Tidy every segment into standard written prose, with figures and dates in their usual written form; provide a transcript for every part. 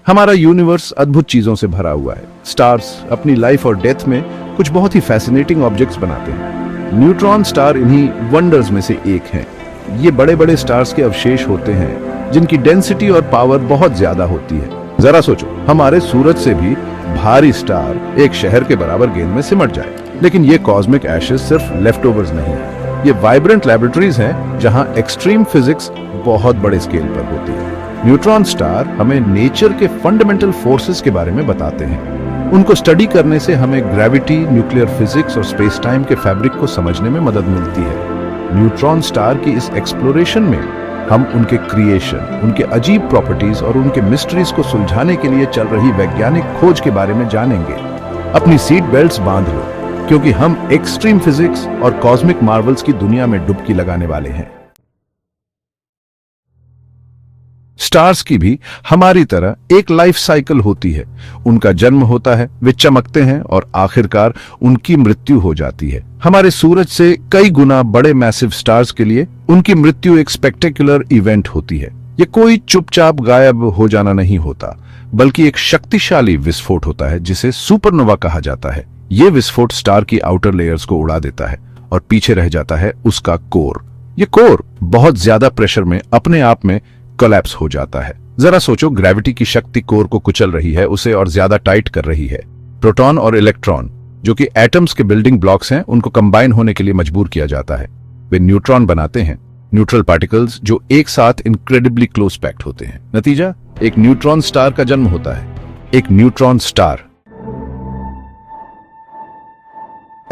हमारा यूनिवर्स अद्भुत चीजों से भरा हुआ है। स्टार्स अपनी लाइफ और डेथ में कुछ बहुत ही फैसिनेटिंग ऑब्जेक्ट्स बनाते हैं। न्यूट्रॉन स्टार इन्हीं वंडर्स में से एक है। ये बड़े बड़े स्टार्स के अवशेष होते हैं जिनकी डेंसिटी और पावर बहुत ज्यादा होती है। जरा सोचो, हमारे सूरज से भी भारी स्टार एक शहर के बराबर गेंद में सिमट जाए। लेकिन ये कॉस्मिक एशेस सिर्फ लेफ्टओवर्स नहीं है, ये वाइब्रेंट लैबोरेटरीज हैं जहां एक्सट्रीम फिजिक्स बहुत बड़े स्केल पर होती है। न्यूट्रॉन स्टार हमें नेचर के फंडामेंटल फोर्सेस के बारे में बताते हैं। उनको स्टडी करने से हमें ग्रेविटी, न्यूक्लियर फिजिक्स और स्पेस टाइम के फैब्रिक को समझने में मदद मिलती है। न्यूट्रॉन स्टार की इस एक्सप्लोरेशन में हम उनके क्रिएशन, उनके अजीब प्रॉपर्टीज और उनके मिस्ट्रीज को सुलझाने के लिए चल रही वैज्ञानिक खोज के बारे में जानेंगे। अपनी सीट बेल्ट्स बांध लो, क्योंकि हम एक्सट्रीम फिजिक्स और कॉस्मिक मार्वल्स की दुनिया में डुबकी लगाने वाले हैं। स्टार्स की भी हमारी तरह एक लाइफ साइकिल होती है। उनका जन्म होता है, वे चमकते हैं और आखिरकार उनकी मृत्यु हो जाती है। हमारे सूरज से कई गुना बड़े मैसिव स्टार्स के लिए उनकी मृत्यु एक स्पेक्टेकुलर इवेंट होती है। ये कोई चुपचाप गायब हो जाना नहीं होता, बल्कि एक शक्तिशाली विस्फोट होता है जिसे सुपरनोवा कहा जाता है। ये विस्फोट स्टार की आउटर लेयर्स को उड़ा देता है और पीछे रह जाता है उसका कोर। ये कोर बहुत ज्यादा प्रेशर में अपने आप में कोलैप्स हो जाता है। जरा सोचो, ग्रेविटी की शक्ति कोर को कुचल रही है, उसे और ज्यादा टाइट कर रही है। प्रोटॉन और इलेक्ट्रॉन, जो कि एटम्स के बिल्डिंग ब्लॉक्स हैं, उनको कंबाइन होने के लिए मजबूर किया जाता है। वे न्यूट्रॉन बनाते हैं, न्यूट्रल पार्टिकल्स जो एक साथ इनक्रेडिबली क्लोज पैक्ड होते हैं। नतीजा, एक न्यूट्रॉन स्टार का जन्म होता है। एक न्यूट्रॉन स्टार।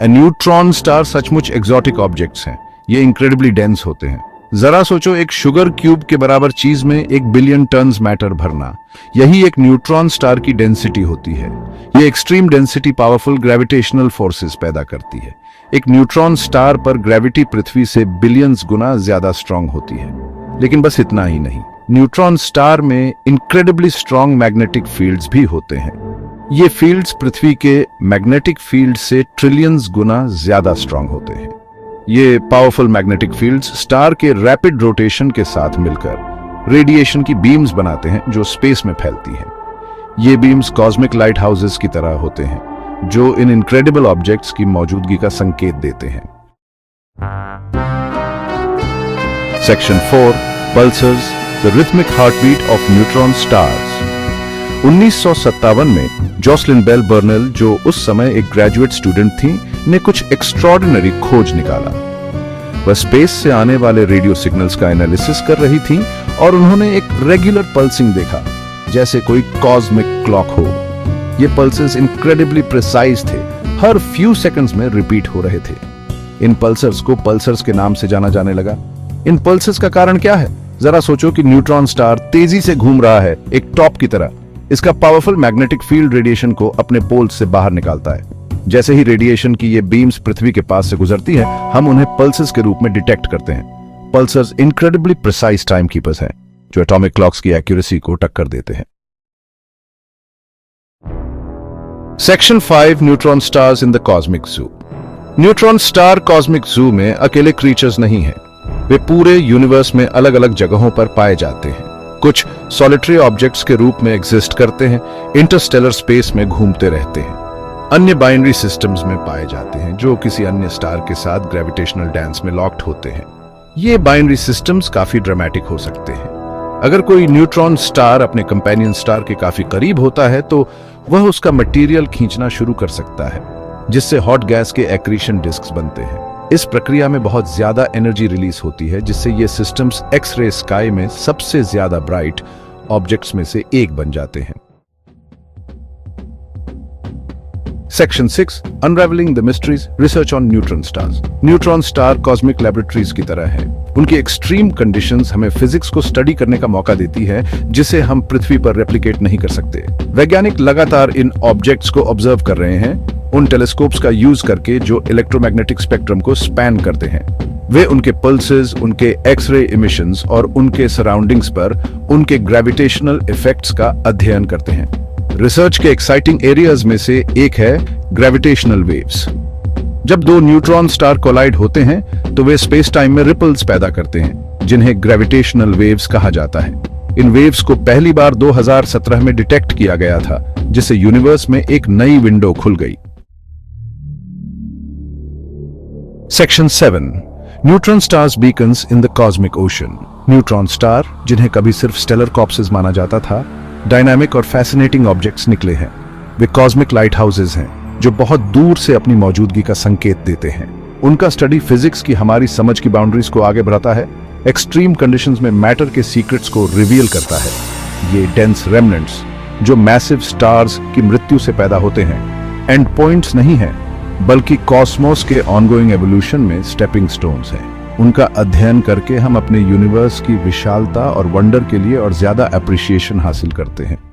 न्यूट्रॉन स्टार सचमुच एक्सोटिक ऑब्जेक्ट्स हैं। ये इनक्रेडिबली डेंस होते हैं। जरा सोचो, एक शुगर क्यूब के बराबर चीज में 1 बिलियन टन्स मैटर भरना, यही एक न्यूट्रॉन स्टार की डेंसिटी होती है। ये extreme density powerful gravitational forces पैदा करती है। एक न्यूट्रॉन स्टार पर ग्रेविटी पृथ्वी से बिलियंस गुना ज्यादा स्ट्रांग होती है। लेकिन बस इतना ही नहीं, न्यूट्रॉन स्टार में इनक्रेडिबली स्ट्रांग मैग्नेटिक फील्ड्स भी होते हैं। ये फील्ड्स पृथ्वी के मैग्नेटिक फील्ड से ट्रिलियंस गुना ज्यादा स्ट्रांग होते हैं। ये पावरफुल मैग्नेटिक फील्ड्स स्टार के रैपिड रोटेशन के साथ मिलकर रेडिएशन की बीम्स बनाते हैं जो स्पेस में फैलती हैं। ये बीम्स कॉस्मिक लाइट हाउसेस की तरह होते हैं जो इन इनक्रेडिबल ऑब्जेक्ट्स की मौजूदगी का संकेत देते हैं। Section 4, pulsars, the rhythmic heartbeat of neutron stars. 1957 में जॉसलिन बेल बर्नेल, जो उस समय एक ग्रेजुएट स्टूडेंट थी, ने कुछ एक्स्ट्रॉर्डिनरी खोज निकाला। वह स्पेस से आने वाले रेडियो सिग्नल्स का एनालिसिस कर रही थी और उन्होंने एक रेगुलर पल्सिंग देखा, जैसे कोई कॉस्मिक क्लॉक हो। ये पल्सेस इनक्रेडिबली प्रिसाइज थे, हर फ्यू सेकंड्स में रिपीट हो रहे थे। इन पल्सर्स को पल्सर्स के नाम से जाना जाने लगा। इन पल्सेस का कारण क्या है? जरा सोचो कि न्यूट्रॉन स्टार तेजी से घूम रहा है, एक टॉप की तरह। इसका पावरफुल मैग्नेटिक फील्ड रेडिएशन को अपने पोल्स से बाहर निकालता है। जैसे ही रेडिएशन की ये बीम्स पृथ्वी के पास से गुजरती है, हम उन्हें पल्सेस के रूप में डिटेक्ट करते हैं। Pulsars incredibly precise time keepers हैं जो एटॉमिक क्लॉक्स की एक्यूरेसी को टक्कर देते हैं। Section 5, neutron stars in the cosmic जू। न्यूट्रॉन स्टार कॉस्मिक जू में अकेले क्रीचर्स नहीं हैं, वे पूरे यूनिवर्स में अलग अलग जगहों पर पाए जाते हैं। कुछ सॉलिटरी ऑब्जेक्ट्स के रूप में एग्जिस्ट करते हैं, इंटरस्टेलर स्पेस में घूमते रहते हैं। अन्य बाइनरी सिस्टम्स में पाए जाते हैं जो किसी अन्य स्टार के साथ ग्रेविटेशनल डांस में लॉक्ड होते हैं। ये बाइनरी सिस्टम्स काफी ड्रामेटिक हो सकते हैं। अगर कोई न्यूट्रॉन स्टार अपने कंपेनियन स्टार के काफी करीब होता है तो वह उसका मटेरियल खींचना शुरू कर सकता है, जिससे हॉट गैस के एक्रीशन डिस्क्स बनते हैं। इस प्रक्रिया में बहुत ज्यादा एनर्जी रिलीज होती है, जिससे ये सिस्टम्स एक्स-रे स्काई में सबसे ज्यादा ब्राइट ऑब्जेक्ट्स में से एक बन जाते हैं। Section 6, unravelling the mysteries, research on neutron stars. Neutron star cosmic laboratories की तरह हैं। उनकी एक्सट्रीम कंडीशंस हमें फिजिक्स को स्टडी करने का मौका देती है, जिसे हम पृथ्वी पर रेप्लिकेट नहीं कर सकते। वैज्ञानिक लगातार इन ऑब्जेक्ट्स को ऑब्जर्व कर रहे हैं, उन टेलीस्कोप्स का यूज करके जो इलेक्ट्रोमैग्नेटिक स्पेक्ट्रम को स्पैन करते हैं। वे उनके पल्सेस, उनके एक्स-रे इमिशंस और उनके सराउंडिंग्स पर उनके ग्रेविटेशनल इफेक्ट्स का अध्ययन करते हैं। रिसर्च के एक्साइटिंग एरियाज में से एक है ग्रेविटेशनल वेव्स। जब दो न्यूट्रॉन स्टार कोलाइड होते हैं तो वे स्पेस टाइम में रिपल्स पैदा करते हैं, जिन्हें ग्रेविटेशनल वेव्स कहा जाता है। इन वेव्स को पहली बार 2017 में डिटेक्ट किया गया था, जिससे यूनिवर्स में एक नई विंडो खुल गई। Section 7, neutron stars Bacon's in the cosmic ocean. Neutron star, जिन्हें कभी सिर्फ स्टेलर कॉर्प्सेस माना जाता था, डायनामिक और फैसिनेटिंग ऑब्जेक्ट्स निकले हैं। वे कॉस्मिक लाइट हाउसेज हैं जो बहुत दूर से अपनी मौजूदगी का संकेत देते हैं। उनका स्टडी फिजिक्स की हमारी समझ की बाउंड्रीज को आगे बढ़ाता है, एक्सट्रीम कंडीशंस में मैटर के सीक्रेट्स को रिवील करता है। ये डेंस रेमनेंट्स जो मैसिव स्टार्स की मृत्यु से पैदा होते हैं, एंड पॉइंट्स नहीं हैं, बल्कि कॉस्मोस के ऑनगोइंग एवोल्यूशन में स्टेपिंग स्टोन्स हैं। उनका अध्ययन करके हम अपने यूनिवर्स की विशालता और वंडर के लिए और ज्यादा अप्रिशिएशन हासिल करते हैं।